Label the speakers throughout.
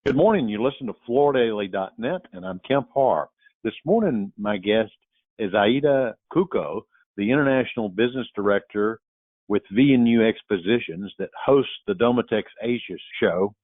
Speaker 1: Good morning. You listen to FloorDaily.net, and I'm Kemp Harr. This morning, my guest is Aida Cuko, the International Business Director with VNU Exhibitions that hosts the Domotex Asia show.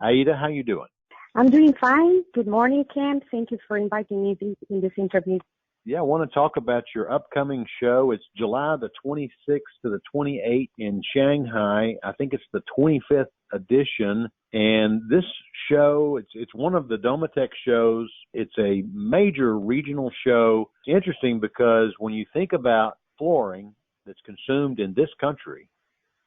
Speaker 1: Aida, how you doing?
Speaker 2: I'm doing fine. Good morning, Kemp. Thank you for inviting me in this interview.
Speaker 1: Yeah, I want to talk about your upcoming show. It's July the 26th to the 28th in Shanghai. I think it's the 25th edition. And this show, it's one of the Domotex shows. It's a major regional show. It's interesting because when you think about flooring that's consumed in this country,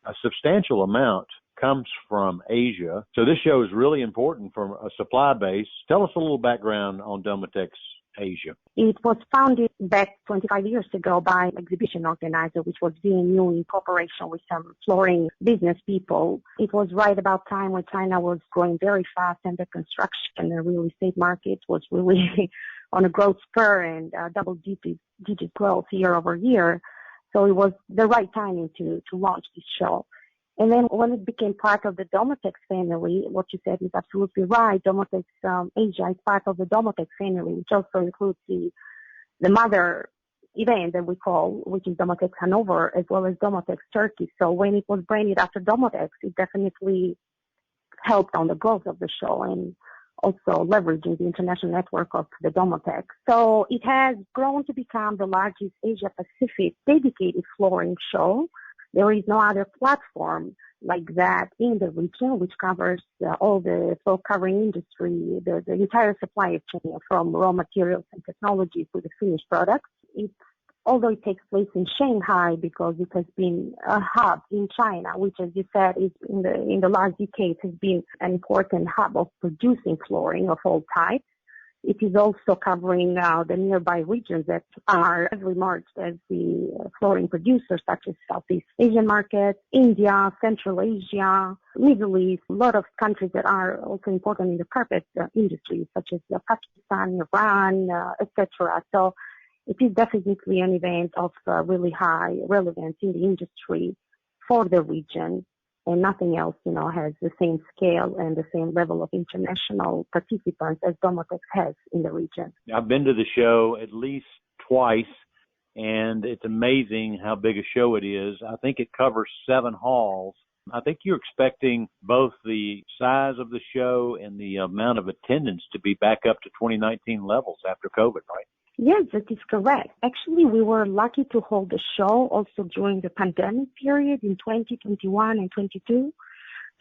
Speaker 1: a substantial amount comes from Asia. So this show is really important from a supply base. Tell us a little background on Domotex Asia.
Speaker 2: It was founded back 25 years ago by an exhibition organizer, which was VNU in cooperation with some flooring business people. It was right about time when China was growing very fast and the construction and real estate market was really on a growth spur and double-digit growth year over year. So it was the right timing to launch this show. And then when it became part of the Domotex family, what you said is absolutely right. Domotex Asia is part of the Domotex family, which also includes the mother event that we call, which is Domotex Hanover, as well as Domotex Turkey. So when it was branded after Domotex, it definitely helped on the growth of the show and also leveraging the international network of the Domotex. So it has grown to become the largest Asia Pacific dedicated flooring show. There is no other platform like that in the region, which covers all the floor covering industry, the entire supply chain from raw materials and technology to the finished products. Although it takes place in Shanghai because it has been a hub in China, which, as you said, is in the last decade has been an important hub of producing flooring of all types. It is also covering the nearby regions that are emerged as the flooring producers, such as Southeast Asian markets, India, Central Asia, Middle East, a lot of countries that are also important in the carpet industry, such as Pakistan, Iran, etc. So it is definitely an event of really high relevance in the industry for the region. And nothing else, has the same scale and the same level of international participants as Domotex has in the region.
Speaker 1: I've been to the show at least twice, and it's amazing how big a show it is. I think it covers 7 halls. I think you're expecting both the size of the show and the amount of attendance to be back up to 2019 levels after COVID, right?
Speaker 2: Yes, that is correct. Actually, we were lucky to hold the show also during the pandemic period in 2021 and 22,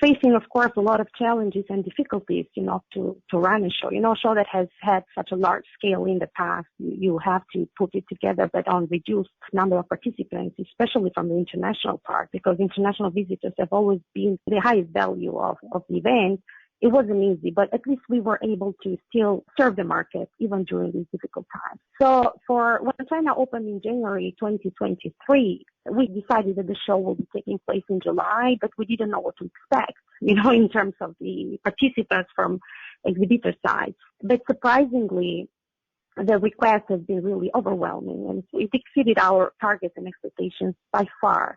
Speaker 2: facing, of course, a lot of challenges and difficulties, to run a show. A show that has had such a large scale in the past, you have to put it together, but on reduced number of participants, especially from the international part, because international visitors have always been the highest value of the event. It wasn't easy, but at least we were able to still serve the market even during these difficult times. So when China opened in January 2023, we decided that the show will be taking place in July, but we didn't know what to expect, in terms of the participants from exhibitor sides. But surprisingly, the request has been really overwhelming, and it exceeded our targets and expectations by far.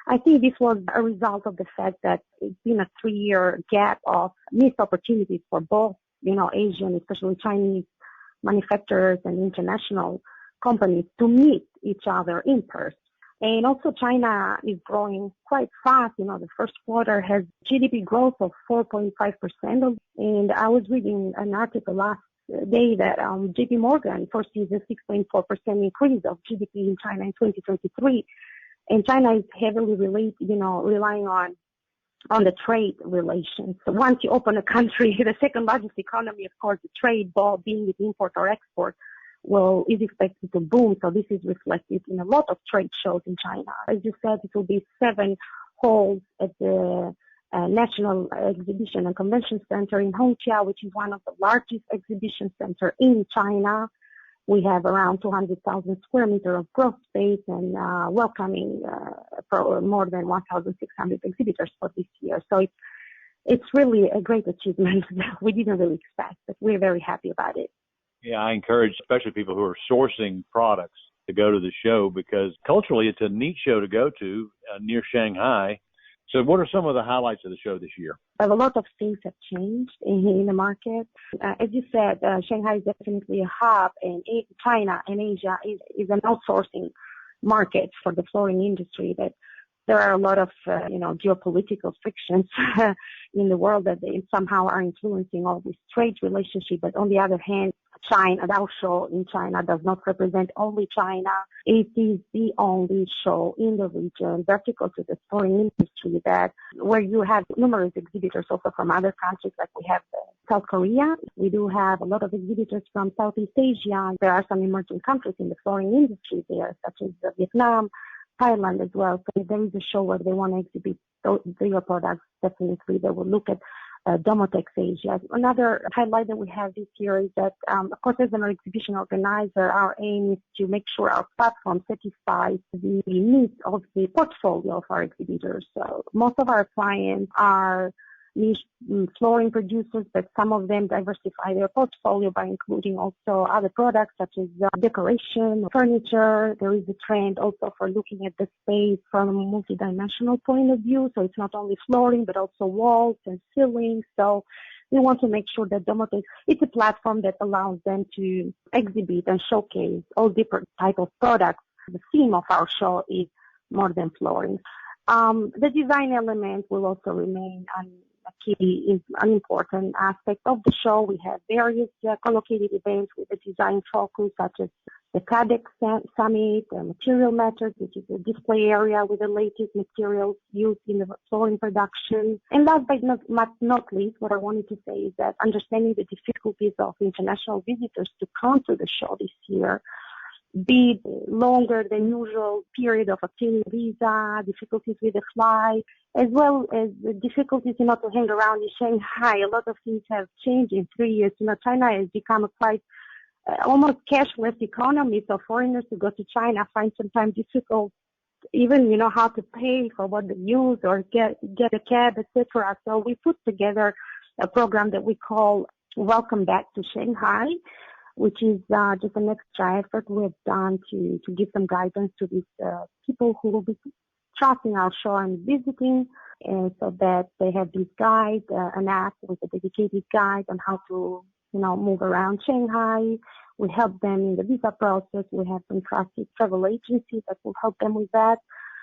Speaker 2: I think this was a result of the fact that it's been a 3-year gap of missed opportunities for both, Asian, especially Chinese manufacturers and international companies to meet each other in person. And also China is growing quite fast. The first quarter has GDP growth of 4.5%. And I was reading an article last day that JP Morgan foresees a 6.4% increase of GDP in China in 2023. And China is heavily relying on the trade relations. So once you open a country, the second largest economy, of course, the trade, being it import or export, is expected to boom. So this is reflected in a lot of trade shows in China. As you said, it will be 7 halls at the National Exhibition and Convention Center in Hongqiao, which is one of the largest exhibition centers in China. We have around 200,000 square meters of growth space and welcoming for more than 1,600 exhibitors for this year. So it's really a great achievement that we didn't really expect, but we're very happy about it.
Speaker 1: Yeah, I encourage especially people who are sourcing products to go to the show because culturally it's a neat show to go to near Shanghai. So what are some of the highlights of the show this year?
Speaker 2: A lot of things have changed in the market. As you said, Shanghai is definitely a hub, and China and Asia is an outsourcing market for the flooring industry. That there are a lot of, geopolitical frictions in the world that they somehow are influencing all this trade relationship. But on the other hand, China, our show in China does not represent only China. It is the only show in the region vertical to the flooring industry where you have numerous exhibitors also from other countries, like we have South Korea. We do have a lot of exhibitors from Southeast Asia. There are some emerging countries in the flooring industry there, such as Vietnam, Thailand as well. So if there is a show where they want to exhibit their products, definitely they will look at Domotex Asia. Another highlight that we have this year is that, of course, as an exhibition organizer, our aim is to make sure our platform satisfies the needs of the portfolio of our exhibitors. So most of our clients are niche flooring producers, but some of them diversify their portfolio by including also other products such as decoration, furniture. There is a trend also for looking at the space from a multidimensional point of view. So it's not only flooring, but also walls and ceilings. So we want to make sure that Domotex, it's a platform that allows them to exhibit and showcase all different types of products. The theme of our show is more than flooring. The design element will also remain is an important aspect of the show. We have various co-located events with a design focus, such as the CADEX Summit, Material Matters, which is a display area with the latest materials used in the flooring production. And last but not least, what I wanted to say is that understanding the difficulties of international visitors to come to the show this year, be it longer than usual period of obtaining visa, difficulties with the flight, as well as the difficulties, to hang around in Shanghai. A lot of things have changed in 3 years. China has become a quite almost cashless economy, so foreigners who go to China find sometimes difficult even, how to pay for what they use or get a cab, etc. So we put together a program that we call Welcome Back to Shanghai, which is just an extra effort we have done to give some guidance to these people who will be trusting our show and visiting, and so that they have this guide, an app with a dedicated guide on how to, move around Shanghai. We help them in the visa process. We have some trusted travel agencies that will help them with that.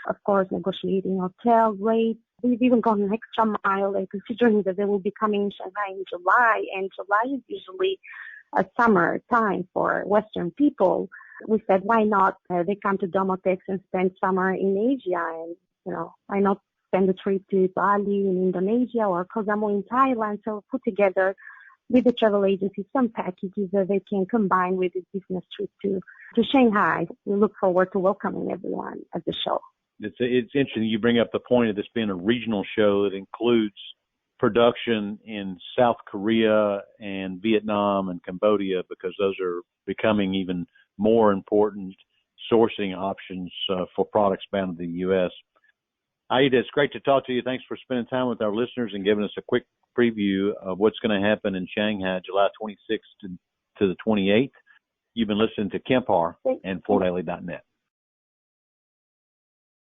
Speaker 2: Of course, negotiating hotel rates. We've even gone an extra mile, and considering that they will be coming in Shanghai in July, and July is usually a summer time for Western people, we said, why not? They come to Domotex and spend summer in Asia, and, why not spend a trip to Bali in Indonesia or Koh Samui in Thailand? So put together with the travel agency some packages that they can combine with the business trip to Shanghai. We look forward to welcoming everyone at the show.
Speaker 1: It's interesting you bring up the point of this being a regional show that includes production in South Korea and Vietnam and Cambodia, because those are becoming even more important sourcing options for products bound to the U.S. Aida, it's great to talk to you. Thanks for spending time with our listeners and giving us a quick preview of what's going to happen in Shanghai, July 26th to the 28th. You've been listening to Kemp Harr and FloorDaily.net.